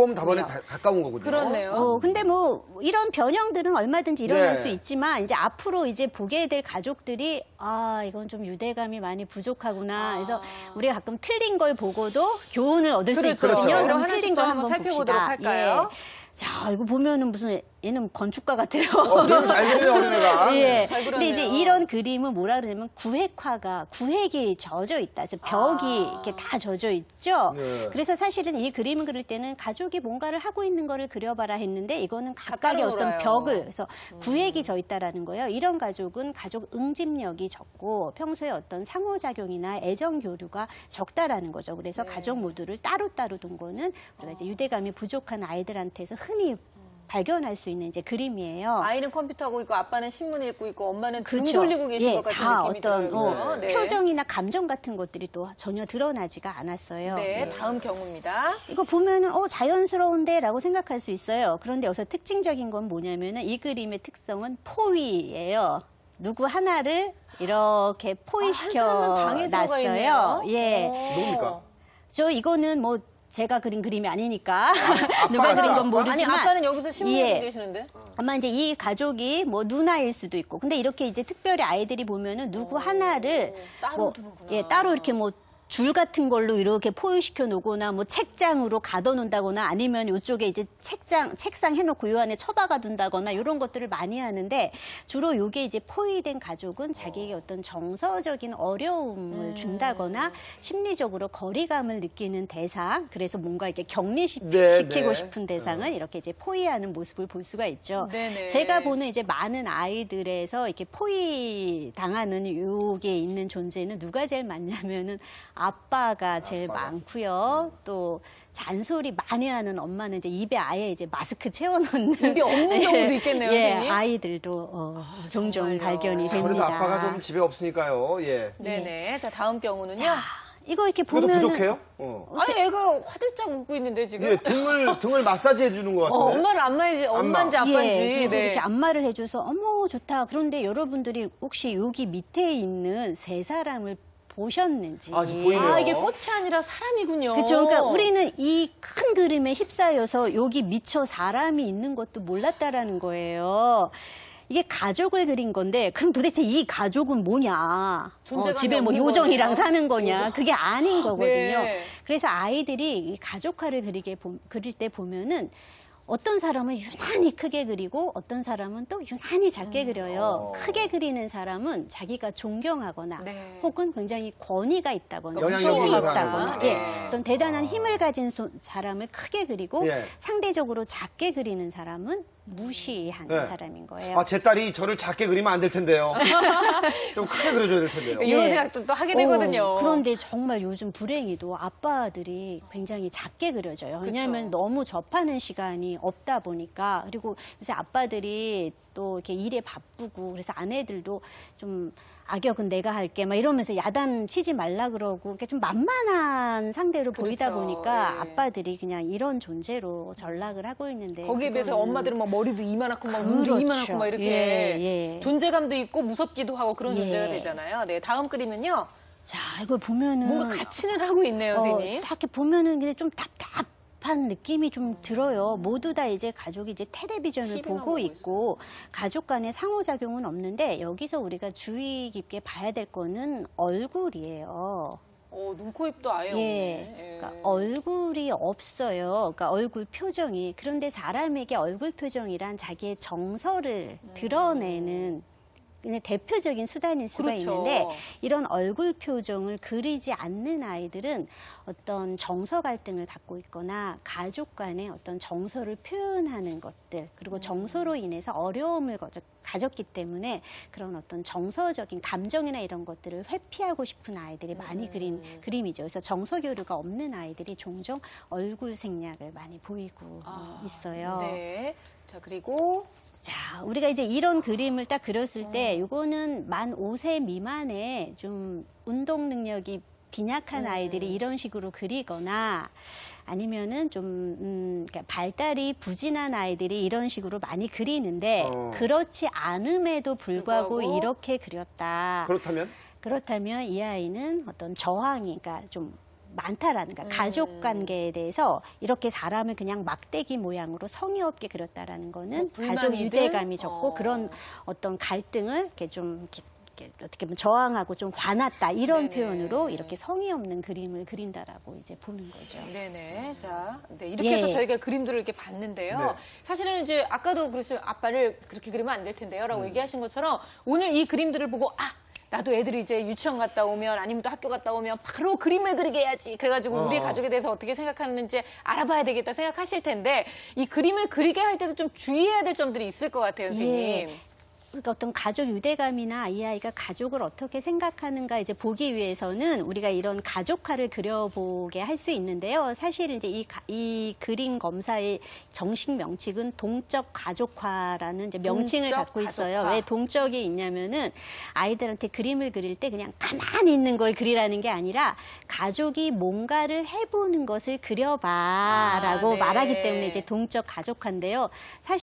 답안에 가까운 거거든요. 그렇네요. 근데 뭐 이런 변형들은 얼마든지 일어날 네. 수 있지만 이제 앞으로 이제 보게 될 가족들이 이건 좀 유대감이 많이 부족하구나. 그래서 우리가 가끔 틀린 걸 보고도 교훈을 얻을 수 있거든요. 그렇죠. 그럼 틀린 걸 한번 살펴보도록 봅시다. 할까요? 자, 이거 보면은 무슨 얘는 건축가 같아요. 그림 잘 그리네요, 어린애가. 예. 잘 근데 이제 그렸네요. 이런 그림은 뭐라 그러냐면 구획이 젖어 있다. 그래서 벽이 이렇게 다 젖어 있죠. 네. 그래서 사실은 이 그림을 그릴 때는 가족이 뭔가를 하고 있는 거를 그려봐라 했는데 이거는 각각의 따로 어떤 놀아요. 벽을 그래서 구획이 져 있다라는 거예요. 이런 가족은 가족 응집력이 적고 평소에 어떤 상호작용이나 애정 교류가 적다라는 거죠. 그래서 가족 모두를 따로따로 둔 거는 우리가 이제 유대감이 부족한 아이들한테서 흔히 발견할 수 있는 이제 그림이에요. 아이는 컴퓨터 하고 있고 아빠는 신문 읽고 있고 엄마는 등 그렇죠. 돌리고 계신 예, 것 같은 다 느낌이 어떤 들어요. 네. 표정이나 감정 같은 것들이 또 전혀 드러나지가 않았어요. 네, 다음 경우입니다. 이거 보면은 자연스러운데라고 생각할 수 있어요. 그런데 여기서 특징적인 건 뭐냐면은 이 그림의 특성은 포위예요. 누구 하나를 이렇게 포위시켜 한 사람은 방에 들어가 있네요. 놨어요. 예. 누굽니까? 이거는 뭐 제가 그린 그림이 아니니까 아빠가 누가 그린 건 아빠? 모르지만 아니 아빠는 여기서 신문 예. 읽고 계시는데? 아마 이제 이 가족이 뭐 누나일 수도 있고, 근데 이렇게 이제 특별히 아이들이 보면은 누구 하나를 따로 두는구나. 예, 따로 이렇게 뭐 줄 같은 걸로 이렇게 포유시켜 놓거나 뭐 책장으로 가둬 놓는다거나 아니면 이쪽에 이제 책상 해놓고 요 안에 처박아 둔다거나 이런 것들을 많이 하는데 주로 요게 이제 포위된 가족은 자기에게 어떤 정서적인 어려움을 준다거나 심리적으로 거리감을 느끼는 대상, 그래서 뭔가 이렇게 격리시키고 네. 싶은 대상을 이렇게 이제 포위하는 모습을 볼 수가 있죠. 네네. 제가 보는 이제 많은 아이들에서 이렇게 포위 당하는 요게 있는 존재는 누가 제일 많냐면은 아빠가 제일 많고요. 또 잔소리 많이 하는 엄마는 이제 입에 아예 이제 마스크 채워놓는 입이 없는 경우도 있겠네요, 예, 선생님. 아이들도 종종 정말요. 발견이 그래도 됩니다. 아빠가 좀 집에 없으니까요. 예. 네네. 자, 다음 경우는요. 자, 이거 이렇게 그래도 보면 부족해요? 아니, 애가 화들짝 웃고 있는데 지금. 예, 등을 마사지 해주는 것 같은데. 엄마를 안마해지, 엄마인지 아빠인지. 예, 그래서 네. 이렇게 안마를 해줘서 어머 좋다. 그런데 여러분들이 혹시 여기 밑에 있는 세 사람을 보셨는지. 지금 보이네요. 이게 꽃이 아니라 사람이군요. 그렇죠. 그러니까 우리는 이 큰 그림에 휩싸여서 여기 미처 사람이 있는 것도 몰랐다라는 거예요. 이게 가족을 그린 건데 그럼 도대체 이 가족은 뭐냐? 존재감이 집에 뭐 없는 요정이랑 거네요. 사는 거냐? 그게 아닌 거거든요. 네. 그래서 아이들이 이 가족화를 그릴 때 보면은 어떤 사람은 유난히 크게 그리고 어떤 사람은 또 유난히 작게 그려요. 크게 그리는 사람은 자기가 존경하거나 네. 혹은 굉장히 권위가 있다거나 영향력이 힘이 있는 있다거나 사람. 예, 네. 어떤 대단한 힘을 가진 사람을 크게 그리고 예. 상대적으로 작게 그리는 사람은 무시하는 네. 사람인 거예요. 제 딸이 저를 작게 그리면 안 될 텐데요. 좀 크게 그려줘야 될 텐데요. 이런 예. 생각도 또 하게 되거든요. 그런데 정말 요즘 불행히도 아빠들이 굉장히 작게 그려져요. 왜냐하면 너무 접하는 시간이 없다 보니까. 그리고 요새 아빠들이 또 이렇게 일에 바쁘고 그래서 아내들도 좀 악역은 내가 할게 막 이러면서 야단 치지 말라 그러고 이렇게 좀 만만한 상대로 보이다 보니까 예. 아빠들이 그냥 이런 존재로 전락을 하고 있는데 거기에 비해서 그거는 엄마들은 막 머리도 이만하고 막 눈도 그렇죠. 이만하고 막 이렇게 예. 존재감도 있고 무섭기도 하고 그런 예. 존재가 되잖아요. 네, 다음 그림은요. 자 이걸 보면은 뭔가 같이는 하고 있네요, 선생님. 딱 이렇게 보면은 그냥 좀 답답한 느낌이 좀 들어요. 모두 다 이제 가족이 이제 텔레비전을 TV만 보고 보고 있고 가족 간의 상호작용은 없는데 여기서 우리가 주의 깊게 봐야 될 거는 얼굴이에요. 눈, 코, 입도 아예 없네. 예. 그러니까 얼굴이 없어요. 그러니까 얼굴 표정이. 그런데 사람에게 얼굴 표정이란 자기의 정서를 드러내는 그냥 대표적인 수단일 수가 그렇죠. 있는데 이런 얼굴 표정을 그리지 않는 아이들은 어떤 정서 갈등을 갖고 있거나 가족 간의 어떤 정서를 표현하는 것들 그리고 정서로 인해서 어려움을 가졌기 때문에 그런 어떤 정서적인 감정이나 이런 것들을 회피하고 싶은 아이들이 많이 그린 그림이죠. 그래서 정서 교류가 없는 아이들이 종종 얼굴 생략을 많이 보이고 있어요. 네. 자, 그리고 자, 우리가 이제 이런 그림을 딱 그렸을 때 이거는 만 5세 미만의 좀 운동 능력이 빈약한 아이들이 이런 식으로 그리거나 아니면은 좀 그러니까 발달이 부진한 아이들이 이런 식으로 많이 그리는데 그렇지 않음에도 불구하고 이렇게 그렸다. 그렇다면? 그렇다면 이 아이는 어떤 저항이 그러니까 좀 많다라는 거, 가족 관계에 대해서 이렇게 사람을 그냥 막대기 모양으로 성의 없게 그렸다라는 거는 뭐 가족 불만이든? 유대감이 적고 그런 어떤 갈등을 이렇게 좀 이렇게 어떻게 보면 저항하고 좀 화났다 이런 네네. 표현으로 이렇게 성의 없는 그림을 그린다라고 이제 보는 거죠. 네네. 자, 네, 이렇게 예. 해서 저희가 그림들을 이렇게 봤는데요. 네. 사실은 이제 아까도 그랬어요. 아빠를 그렇게 그리면 안 될 텐데요. 라고 얘기하신 것처럼 오늘 이 그림들을 보고 나도 애들이 이제 유치원 갔다 오면 아니면 또 학교 갔다 오면 바로 그림을 그리게 해야지. 그래가지고 우리 가족에 대해서 어떻게 생각하는지 알아봐야 되겠다 생각하실 텐데 이 그림을 그리게 할 때도 좀 주의해야 될 점들이 있을 것 같아요, 선생님. 예. 그러니까 어떤 가족 유대감이나 이 아이가 가족을 어떻게 생각하는가 이제 보기 위해서는 우리가 이런 가족화를 그려보게 할 수 있는데요. 사실 이제 이 그림 검사의 정식 명칭은 동적 가족화라는 이제 명칭을 동적 갖고 있어요. 가족화. 왜 동적이 있냐면은 아이들한테 그림을 그릴 때 그냥 가만히 있는 걸 그리라는 게 아니라 가족이 뭔가를 해보는 것을 그려봐라고 네. 말하기 때문에 이제 동적 가족화인데요. 사실